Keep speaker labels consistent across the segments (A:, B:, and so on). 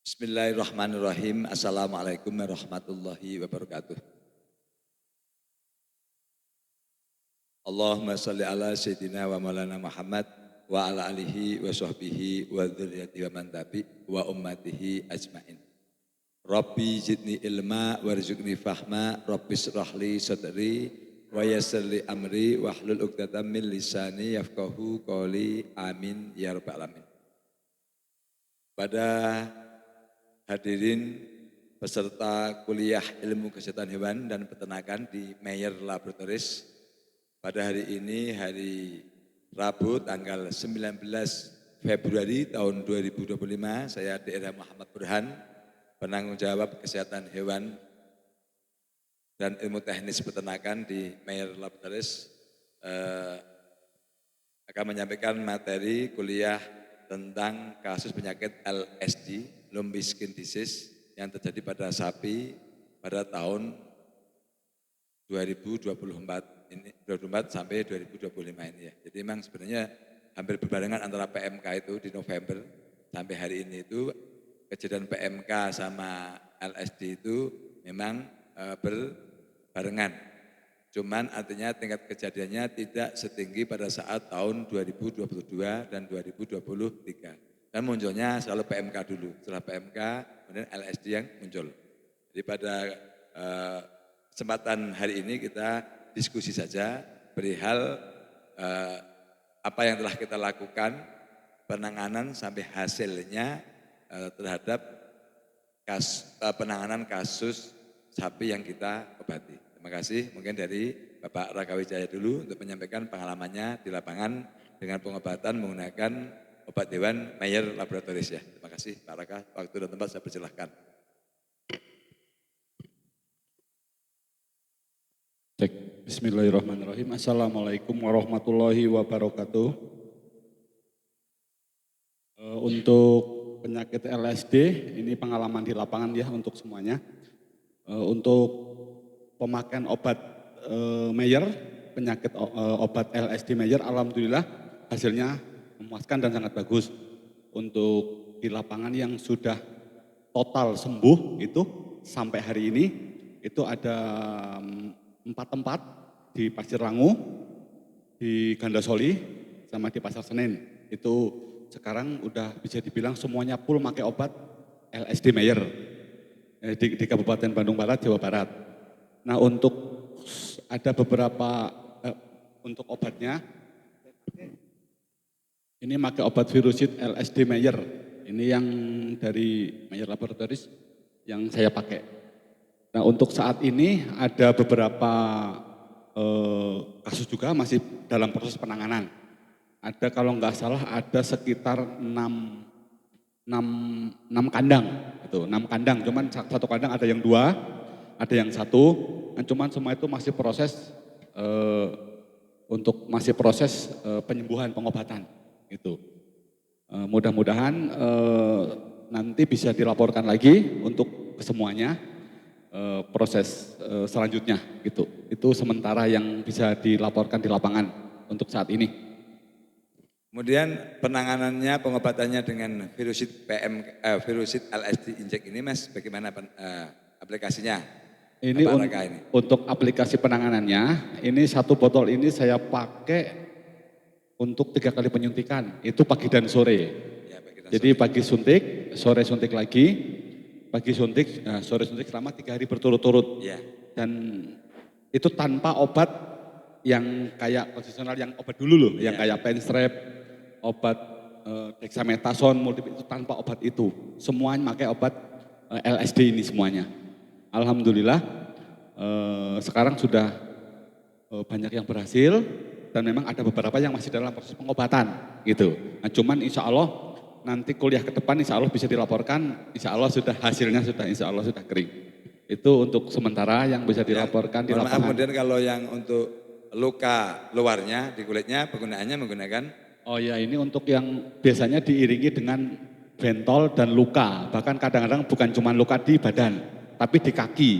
A: Bismillahirrahmanirrahim. Assalamualaikum warahmatullahi wabarakatuh. Allahumma salli ala Sayyidina wa maulana Muhammad wa ala alihi wa sahbihi wa dzurriyyati wa man tabi wa ummatihi ajmain. Rabbi zidni ilma warzuqni fahma, Rabbi shrahli sadri wa yassir li amri wahlul 'uqdatam min lisani yafqahu qouli. Amin ya rabbal alamin. Pada hadirin peserta kuliah ilmu kesehatan hewan dan peternakan di Mayer Laboratories, pada hari ini hari Rabu tanggal 19 Februari tahun 2025, saya DR Muhammad Burhan, penanggung jawab kesehatan hewan dan ilmu teknis peternakan di Mayer Laboratories, akan menyampaikan materi kuliah tentang kasus penyakit LSD, Lumpy Skin Disease, yang terjadi pada sapi pada tahun 2024 sampai 2025 ini ya. Jadi memang sebenarnya hampir berbarengan antara PMK itu di November sampai hari ini itu kejadian PMK sama LSD itu memang berbarengan. Cuman artinya tingkat kejadiannya tidak setinggi pada saat tahun 2022 dan 2023. Dan munculnya selalu PMK dulu, setelah PMK kemudian LSD yang muncul. Jadi pada kesempatan hari ini kita diskusi saja perihal apa yang telah kita lakukan, penanganan sampai hasilnya terhadap penanganan kasus sapi yang kita obati. Terima kasih, mungkin dari Bapak Raka Wijaya dulu untuk menyampaikan pengalamannya di lapangan dengan pengobatan menggunakan obat hewan Mayer Laboratories ya. Terima kasih Pak Raka, waktu dan tempat saya persilahkan.
B: Bismillahirrahmanirrahim. Assalamualaikum warahmatullahi wabarakatuh. Untuk penyakit LSD, ini pengalaman di lapangan ya untuk semuanya. Untuk pemakaian obat Mayer, penyakit obat LSD Mayer, alhamdulillah hasilnya memuaskan dan sangat bagus. Untuk di lapangan yang sudah total sembuh itu sampai hari ini itu ada 4 tempat di Pasir Rangu, di Gandasoli, sama di Pasar Senen. Itu sekarang udah bisa dibilang semuanya full pakai obat LSD Mayer di Kabupaten Bandung Barat, Jawa Barat. Nah untuk ada beberapa untuk obatnya, ini pakai obat virusid LSD Mayer. Ini yang dari Mayer Laboratories yang saya pakai. Nah untuk saat ini ada beberapa kasus juga masih dalam proses penanganan. Ada kalau nggak salah ada sekitar 6 kandang, itu 6 kandang. Cuman satu kandang ada yang 2. Ada yang 1, cuman semua itu masih proses penyembuhan, pengobatan gitu. Mudah-mudahan nanti bisa dilaporkan lagi untuk kesemuanya proses selanjutnya gitu. Itu sementara yang bisa dilaporkan di lapangan untuk saat ini.
A: Kemudian penanganannya, pengobatannya dengan virusid virusid LSD injek ini Mas, bagaimana aplikasinya?
B: Ini untuk aplikasi penanganannya, ini 1 botol ini saya pakai untuk 3 kali penyuntikan, itu pagi dan sore. Ya, jadi pagi suntik, sore suntik lagi, pagi suntik, sore suntik selama 3 hari berturut-turut. Ya. Dan itu tanpa obat yang kayak konvensional, yang obat dulu loh, yang kayak penstrep, obat dexamethasone, itu tanpa obat itu. Semuanya pakai obat LSD ini semuanya. Alhamdulillah sekarang sudah banyak yang berhasil dan memang ada beberapa yang masih dalam proses pengobatan gitu. Nah, cuman insya Allah nanti kuliah ke depan insya Allah bisa dilaporkan, insya Allah sudah hasilnya insya Allah sudah kering. Itu untuk sementara yang bisa dilaporkan di lapangan.
A: Kemudian kalau yang untuk luka luarnya di kulitnya penggunaannya menggunakan?
B: Oh ya, ini untuk yang biasanya diiringi dengan bentol dan luka, bahkan kadang-kadang bukan cuma luka di badan. Tapi di kaki,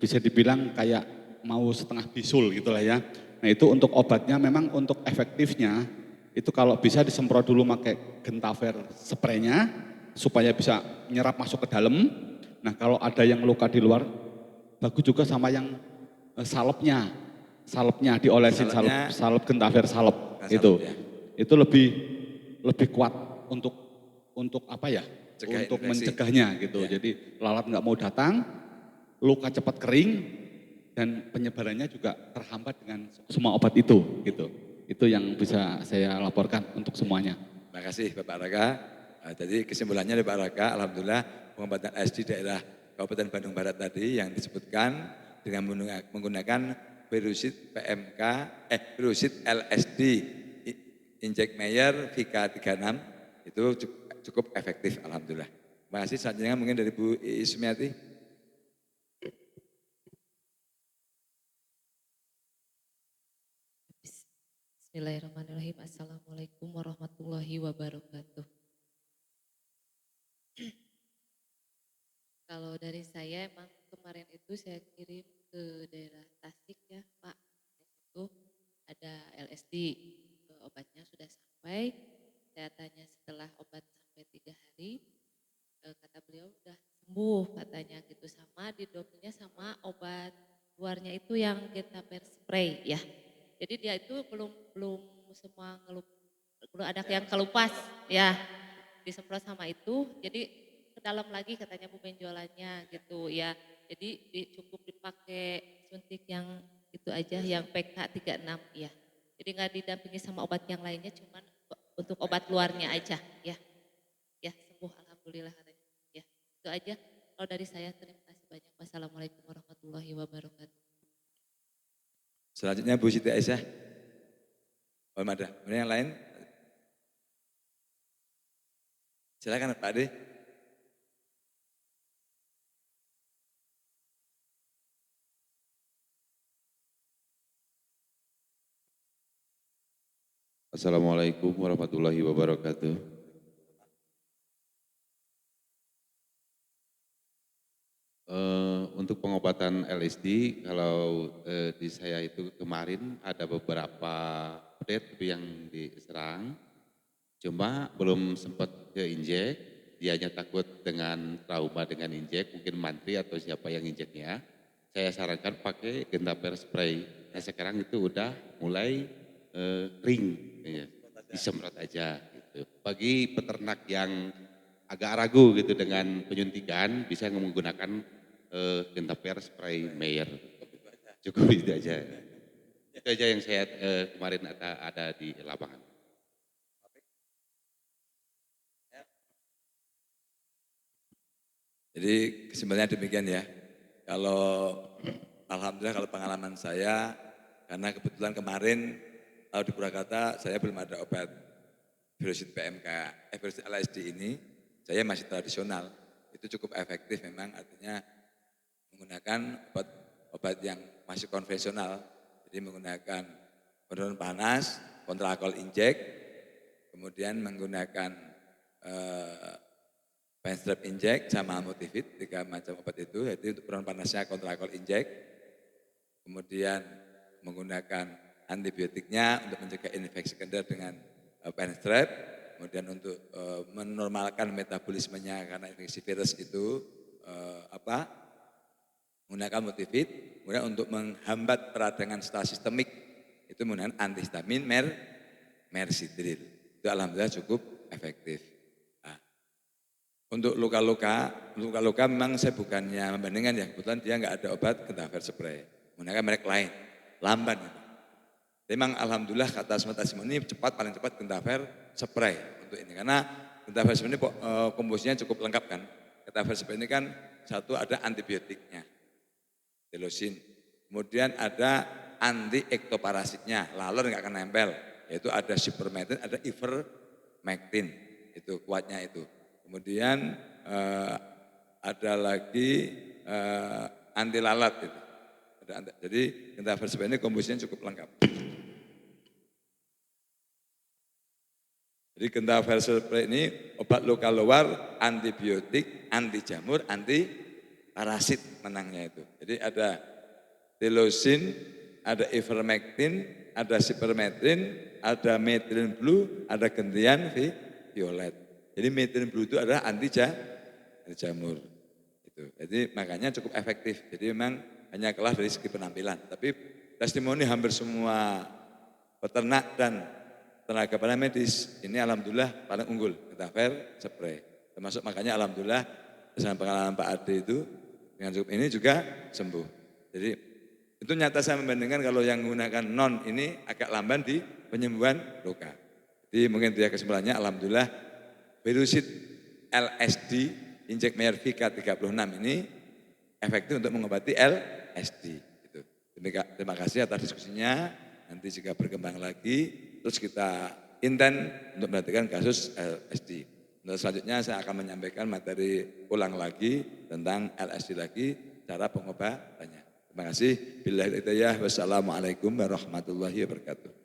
B: bisa dibilang kayak mau setengah bisul gitu lah ya. Nah itu untuk obatnya memang untuk efektifnya, itu kalau bisa disemprot dulu pakai Gentaver spraynya, supaya bisa nyerap masuk ke dalam. Nah kalau ada yang luka di luar, bagus juga sama yang salepnya diolesin
A: Salepnya,
B: salep gentaver salep
A: salep ya.
B: Itu lebih kuat untuk apa ya?
A: Cegah
B: Untuk
A: infeksi.
B: mencegahnya gitu.
A: Ya.
B: Jadi lalat nggak mau datang, luka cepat kering, dan penyebarannya juga terhambat dengan semua obat itu gitu. Itu yang bisa saya laporkan untuk semuanya.
A: Terima kasih Bapak Raka. Jadi kesimpulannya dari Pak Raka, alhamdulillah pengobatan ALS di daerah Kabupaten Bandung Barat tadi yang disebutkan dengan menggunakan virusid PMK, virusid LSD Inject Mayer VK36 itu cukup efektif alhamdulillah. Terima kasih. Selanjutnya mungkin dari Bu Iis Sumiati.
C: Bismillahirrahmanirrahim. Assalamualaikum warahmatullahi wabarakatuh. Kalau dari saya emang kemarin itu saya kirim ke daerah Tasik ya Pak. Itu ada LSD, obatnya sudah sampai. Saya tanya setelah obat sampai 3 hari, kata beliau udah sembuh katanya gitu. Sama di dosisnya sama obat luarnya itu yang Gentaper spray ya. Jadi dia itu belum semua belum ada yang kelupas ya, disemprot sama itu. Jadi ke dalam lagi katanya Bu penjualannya gitu ya. Jadi cukup dipakai suntik yang itu aja yang PK36 ya. Jadi nggak didampingi sama obat yang lainnya, cuman untuk obat luarnya aja ya. Ya sembuh alhamdulillah katanya. Ya itu aja. Kalau dari saya terima kasih banyak. Wassalamualaikum warahmatullahi wabarakatuh.
A: Selanjutnya Bu Siti Aisyah. Oh, ada. Yang lain? Silakan Pak Ade.
D: Assalamualaikum warahmatullahi wabarakatuh. Untuk pengobatan LSD, kalau di saya itu kemarin ada beberapa update yang diserang, cuma belum sempat ke injek, dianya takut dengan trauma dengan injek, mungkin mantri atau siapa yang injeknya. Saya sarankan pakai Gentaper spray. Nah sekarang itu udah mulai kering, ya, disemprot aja gitu. Bagi peternak yang agak ragu gitu dengan penyuntikan, bisa menggunakan Gentaper spray Mayer. Cukup itu aja. Itu aja yang saya kemarin ada di lapangan.
A: Jadi kesimpulannya demikian ya. Kalau alhamdulillah kalau pengalaman saya, karena kebetulan kemarin kalau di Purwakarta saya belum ada obat virusid PMK, virusid LSD ini, saya masih tradisional. Itu cukup efektif memang, artinya menggunakan obat yang masih konvensional. Jadi menggunakan penurun panas, kontraalkohol injek, kemudian menggunakan Penstrep injek sama Motivit, 3 macam obat itu, yaitu untuk penurun panasnya kontraalkohol injek, kemudian menggunakan antibiotiknya untuk mencegah infeksi sekunder dengan Penstrep, kemudian untuk menormalkan metabolismenya karena infeksi virus itu menggunakan Motivit, kemudian untuk menghambat peradangan secara sistemik itu menggunakan antihistamin Mersidril. Itu alhamdulillah cukup efektif. Untuk luka-luka memang saya bukannya membandingkan ya, kebetulan dia nggak ada obat Gentaper spray, menggunakan merek lain, lamban. Memang alhamdulillah kata Smart ini paling cepat Gentaper spray untuk ini, karena Gentaper spray ini komposisinya cukup lengkap kan. Gentaper spray ini kan satu ada antibiotiknya, telosin, kemudian ada anti ektoparasitnya, laler nggak akan nempel, yaitu ada sipermetin, ada ivermectin, itu kuatnya itu. Kemudian ada lagi anti lalat itu. Jadi Gentaper spray ini komposisinya cukup lengkap. Jadi Gentaper spray ini obat luka luar, antibiotik, anti jamur, anti parasit menangnya itu. Jadi ada telosin, ada ivermectin, ada sipermetrin, ada methylene blue, ada gentian violet. Jadi Metin Blue itu adalah anti jamur. Itu. Jadi makanya cukup efektif. Jadi memang hanya kalah dari segi penampilan. Tapi testimoni hampir semua peternak dan tenaga medis ini alhamdulillah paling unggul. Kita fair spray. Termasuk makanya alhamdulillah dengan pengalaman Pak Ade itu dengan cukup ini juga sembuh. Jadi itu nyata saya membandingkan kalau yang menggunakan non ini agak lamban di penyembuhan luka. Jadi mungkin dia kesimpulannya alhamdulillah virusid LSD Inject Meyer VK36 ini efektif untuk mengobati LSD. Gitu. Terima kasih atas diskusinya. Nanti jika berkembang lagi, terus kita intent untuk memperhatikan kasus LSD. Untuk selanjutnya saya akan menyampaikan materi ulang lagi tentang LSD lagi, cara pengobatannya. Terima kasih. Billahi hidayah. Wassalamualaikum warahmatullahi wabarakatuh.